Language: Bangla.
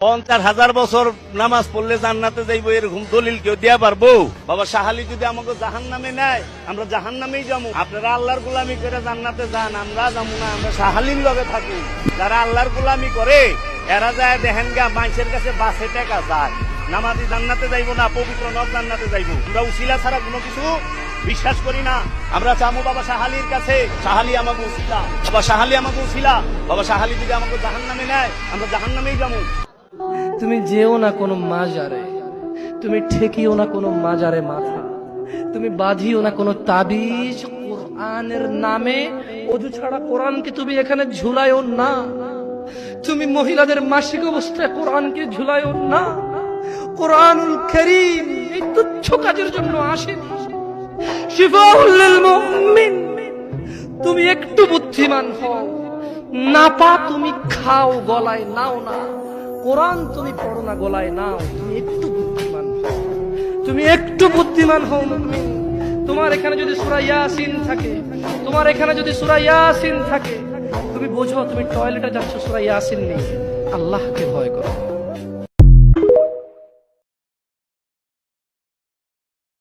50,000 বছর নামাজ পড়লে জান্নাতে যাইবো এরকম দলিল কেউ দেয়া পারবো? বাবা শাহালি যদি আমাকে জাহান্নামে নেয়, আমরা জাহান্নামেই যাবো। আপনারা আল্লাহর গোলামি করে জান্নাতে যান, আমরা যাবো না, আমরা শাহালির লগে থাকি। যারা আল্লাহর গোলামি করে এরা যায় দেখেন গা মানুষের কাছে বাসে টাকা যায়। নামাজি জান্নাতে যাইবো না, পবিত্র নব জান্নাতে যাইবো। আমরা উসিলা ছাড়া কোনো কিছু বিশ্বাস করি না। আমরা চামু বাবা শাহালির কাছে, শাহালি আমাকে উসিলা, বাবা শাহালি আমাকে উসিলা। বাবা শাহালি যদি আমাকে জাহান্নামে নেয়, আমরা জাহান্নামেই যাবো। তুমি যেও না কোনো মাজারে, তুমি ঠেকিও না কোনো মাজারে মাথা, তুমি বাঁধিও না কোনো তাবিজ। কোরআনের নামে অজু ছাড়া কোরআনকে তুমি এখানে ঝুলায়ও না। তুমি মহিলাদের মাসিক অবস্থায় কোরআনকে ঝুলায়ও না। কোরআনুল কারীম এই তুচ্ছ কাজের জন্য আসেনি, শিফাউল লিল মুমিন। তুমি একটু বুদ্ধিমান হও, নাপা তুমি খাও, গলায় নাও না। কোরআন তুমি পড়ো না, গলায় নাও। তুমি একটু বুদ্ধিমান হও, তুমি একটু বুদ্ধিমান হও মুমিন। তোমার এখানে যদি সূরা ইয়াসিন থাকে, তোমার এখানে যদি সূরা ইয়াসিন থাকে, তুমি বোঝো তুমি টয়লেটে যাচ্ছ, সূরা ইয়াসিন নেই। আল্লাহকে ভয় করো।